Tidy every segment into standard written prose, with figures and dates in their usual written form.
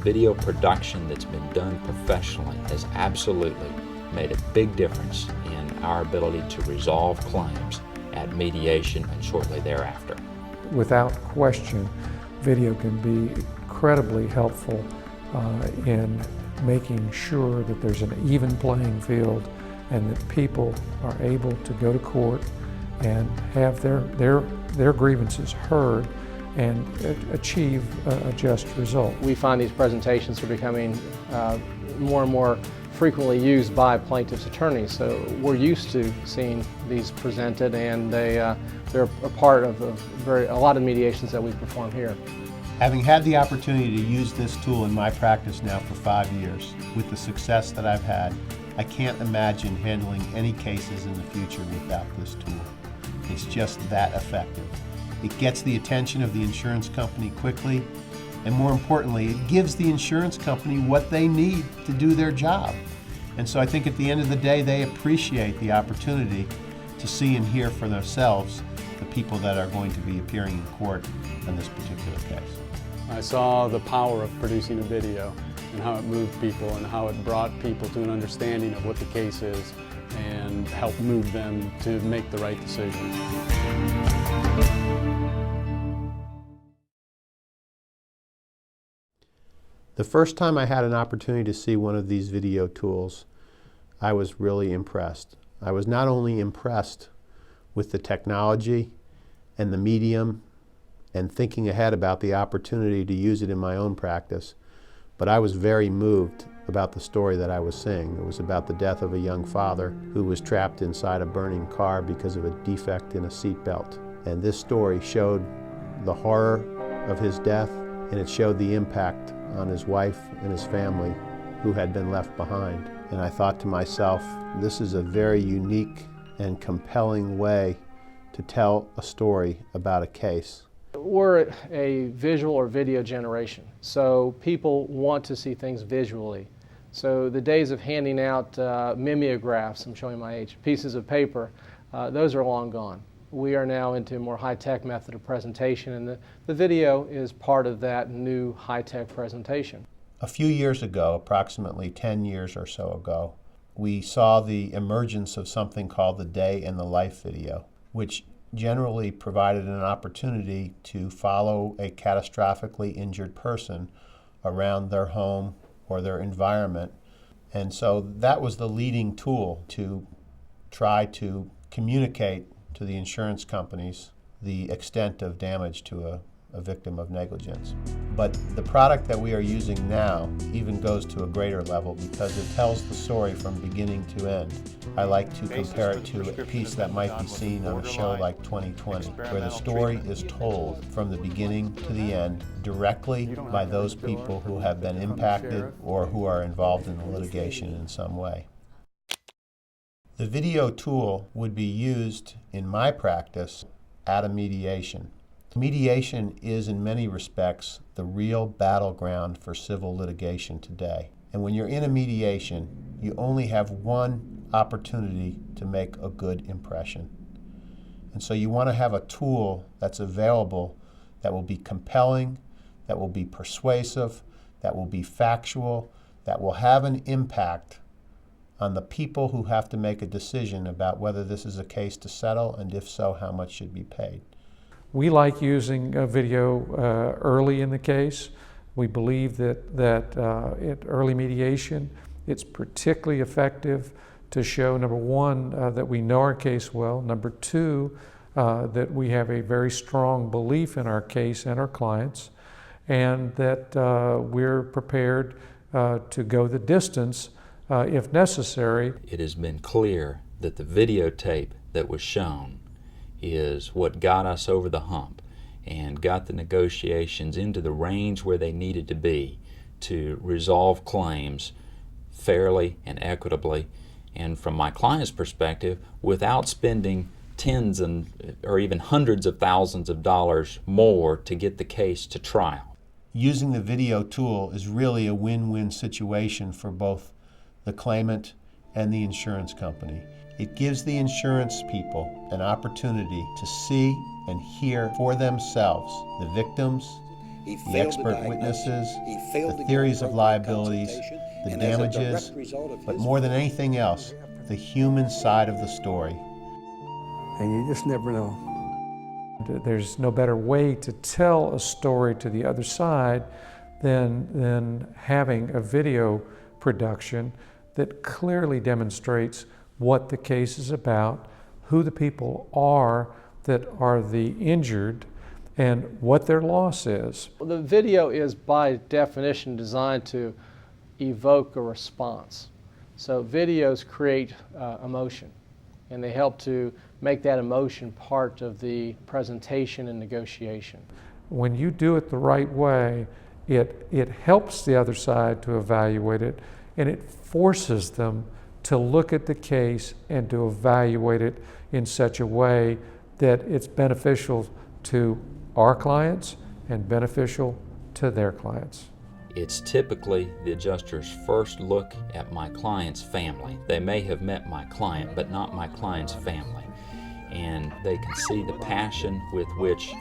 video production that's been done professionally has absolutely made a big difference in our ability to resolve claims at mediation and shortly thereafter. Without question, video can be incredibly helpful in making sure that there's an even playing field and that people are able to go to court and have their grievances heard and achieve a just result. We find these presentations are becoming more and more frequently used by plaintiffs' attorneys, so we're used to seeing these presented, and they're a part of a lot of mediations that we perform here. Having had the opportunity to use this tool in my practice now for 5 years, with the success that I've had, I can't imagine handling any cases in the future without this tool. It's just that effective. It gets the attention of the insurance company quickly, and more importantly, it gives the insurance company what they need to do their job. And so I think at the end of the day, they appreciate the opportunity to see and hear for themselves the people that are going to be appearing in court in this particular case. I saw the power of producing a video and how it moved people and how it brought people to an understanding of what the case is and helped move them to make the right decision. The first time I had an opportunity to see one of these video tools, I was really impressed. I was not only impressed with the technology and the medium and thinking ahead about the opportunity to use it in my own practice, but I was very moved about the story that I was seeing. It was about the death of a young father who was trapped inside a burning car because of a defect in a seatbelt. And this story showed the horror of his death, and it showed the impact on his wife and his family who had been left behind. And I thought to myself, this is a very unique and compelling way to tell a story about a case. We're a visual or video generation, so people want to see things visually. So the days of handing out mimeographs, I'm showing my age, pieces of paper, those are long gone. We are now into a more high-tech method of presentation, and the video is part of that new high-tech presentation. A few years ago, approximately 10 years or so ago, we saw the emergence of something called the Day in the Life video, which generally provided an opportunity to follow a catastrophically injured person around their home or their environment. And so that was the leading tool to try to communicate to the insurance companies the extent of damage to a victim of negligence. But the product that we are using now even goes to a greater level because it tells the story from beginning to end. I like to compare it to a piece that might be seen on a show like 2020, where the story is told from the beginning to the end directly by those people who have been impacted or who are involved in the litigation in some way. The video tool would be used in my practice at a mediation. Mediation is in many respects the real battleground for civil litigation today. And when you're in a mediation, you only have one opportunity to make a good impression. And so you want to have a tool that's available that will be compelling, that will be persuasive, that will be factual, that will have an impact on the people who have to make a decision about whether this is a case to settle, and if so, how much should be paid. We like using video early in the case. We believe that at early mediation, it's particularly effective to show, number one, that we know our case well, number two, that we have a very strong belief in our case and our clients, and that we're prepared to go the distance if necessary. It has been clear that the videotape that was shown is what got us over the hump and got the negotiations into the range where they needed to be to resolve claims fairly and equitably, and from my client's perspective, without spending tens or even hundreds of thousands of dollars more to get the case to trial. Using the video tool is really a win-win situation for both the claimant and the insurance company. It gives the insurance people an opportunity to see and hear for themselves the victims the expert witnesses, the theories of liabilities, the damages, but more than anything else, the human side of the story. And you just never know. There's no better way to tell a story to the other side than having a video production that clearly demonstrates what the case is about, who the people are that are the injured, and what their loss is. Well, the video is by definition designed to evoke a response. So videos create emotion, and they help to make that emotion part of the presentation and negotiation. When you do it the right way, it helps the other side to evaluate it, and it forces them to look at the case and to evaluate it in such a way that it's beneficial to our clients and beneficial to their clients. It's typically the adjuster's first look at my client's family. They may have met my client, but not my client's family. And they can see the passion with which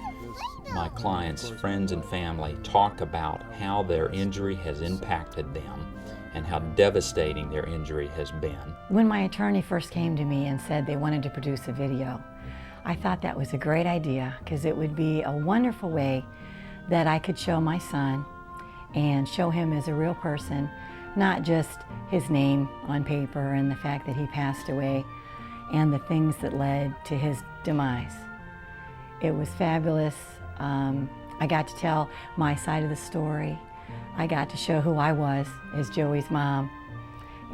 my client's friends and family talk about how their injury has impacted them and how devastating their injury has been. When my attorney first came to me and said they wanted to produce a video, I thought that was a great idea because it would be a wonderful way that I could show my son and show him as a real person, not just his name on paper and the fact that he passed away and the things that led to his demise. It was fabulous. I got to tell my side of the story. I got to show who I was as Joey's mom,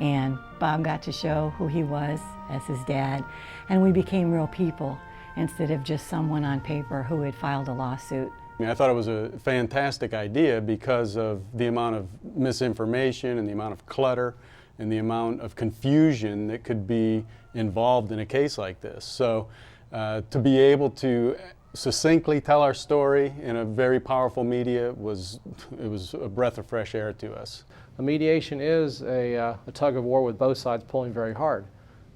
and Bob got to show who he was as his dad, and we became real people instead of just someone on paper who had filed a lawsuit. I thought it was a fantastic idea because of the amount of misinformation and the amount of clutter and the amount of confusion that could be involved in a case like this. So to be able to succinctly tell our story in a very powerful media was a breath of fresh air to us. A mediation is a tug of war with both sides pulling very hard.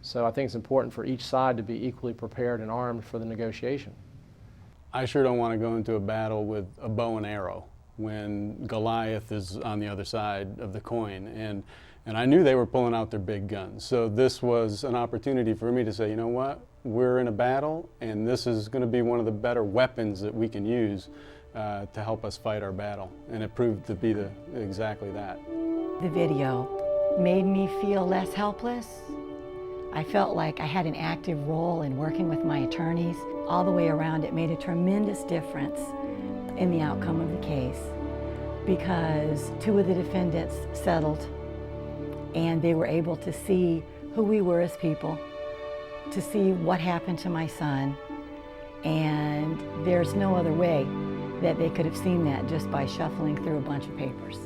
So I think it's important for each side to be equally prepared and armed for the negotiation. I sure don't want to go into a battle with a bow and arrow when Goliath is on the other side of the coin. And I knew they were pulling out their big guns. So this was an opportunity for me to say, you know what, we're in a battle and this is going to be one of the better weapons that we can use to help us fight our battle. And it proved to be exactly that. The video made me feel less helpless. I felt like I had an active role in working with my attorneys. All the way around, it made a tremendous difference in the outcome of the case because two of the defendants settled and they were able to see who we were as people, to see what happened to my son, and there's no other way that they could have seen that just by shuffling through a bunch of papers.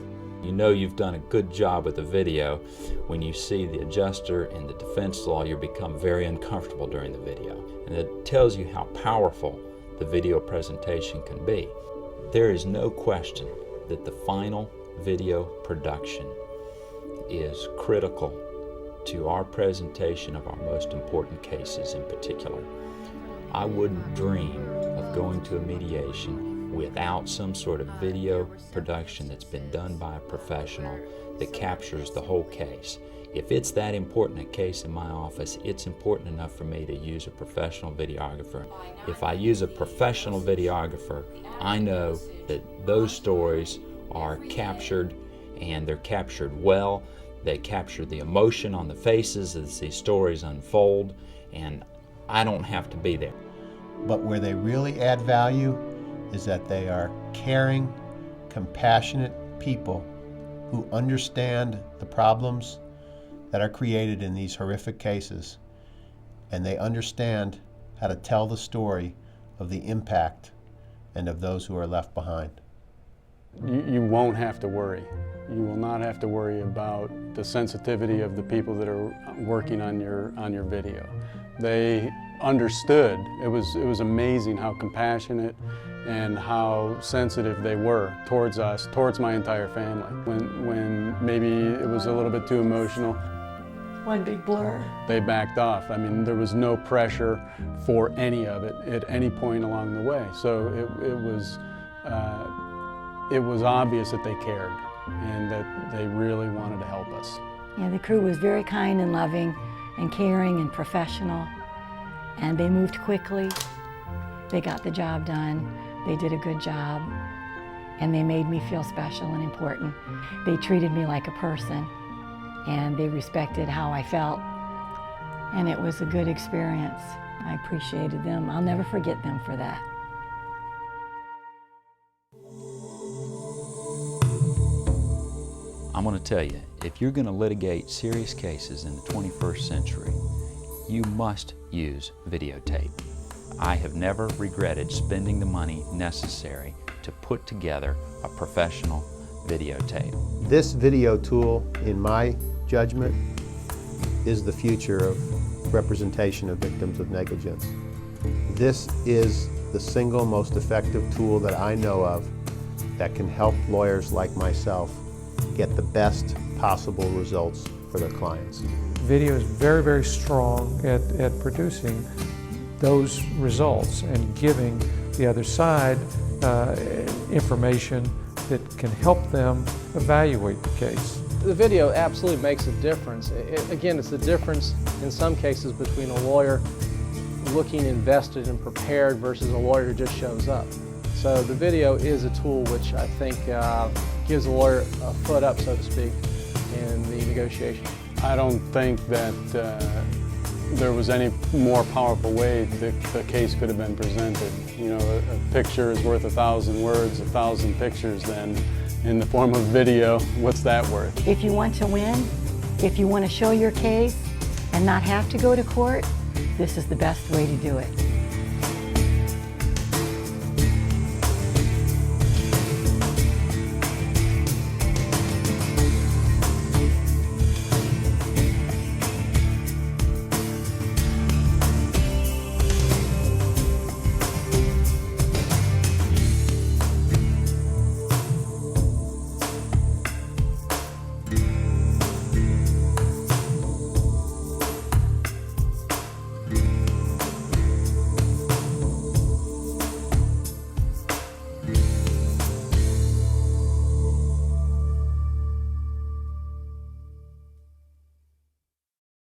You know you've done a good job with the video when you see the adjuster and the defense lawyer become very uncomfortable during the video. And it tells you how powerful the video presentation can be. There is no question that the final video production is critical to our presentation of our most important cases in particular. I wouldn't dream of going to a mediation without some sort of video production that's been done by a professional that captures the whole case. If it's that important a case in my office, it's important enough for me to use a professional videographer. If I use a professional videographer, I know that those stories are captured, and they're captured well. They capture the emotion on the faces as these stories unfold, and I don't have to be there. But where they really add value is that they are caring, compassionate people who understand the problems that are created in these horrific cases, and they understand how to tell the story of the impact and of those who are left behind. You won't have to worry. You will not have to worry about the sensitivity of the people that are working on your video. They understood. It was amazing how compassionate and how sensitive they were towards us, towards my entire family. When maybe it was a little bit too emotional, One big blur. they backed off. I mean, there was no pressure for any of it at any point along the way. So it was it was obvious that they cared and that they really wanted to help us. Yeah, the crew was very kind and loving and caring and professional, and they moved quickly. They got the job done. They did a good job, and they made me feel special and important. They treated me like a person, and they respected how I felt, and it was a good experience. I appreciated them. I'll never forget them for that. I'm going to tell you, if you're going to litigate serious cases in the 21st century, you must use videotape. I have never regretted spending the money necessary to put together a professional videotape. This video tool, in my judgment, is the future of representation of victims of negligence. This is the single most effective tool that I know of that can help lawyers like myself get the best possible results for their clients. Video is very, very strong at producing those results and giving the other side information that can help them evaluate the case. The video absolutely makes a difference. Again, it's the difference in some cases between a lawyer looking invested and prepared versus a lawyer who just shows up. So the video is a tool which I think gives a lawyer a foot up, so to speak, in the negotiation. I don't think that there was any more powerful way that the case could have been presented. You know, a picture is worth 1,000 words, 1,000 pictures then in the form of video. What's that worth? If you want to win, if you want to show your case and not have to go to court, this is the best way to do it.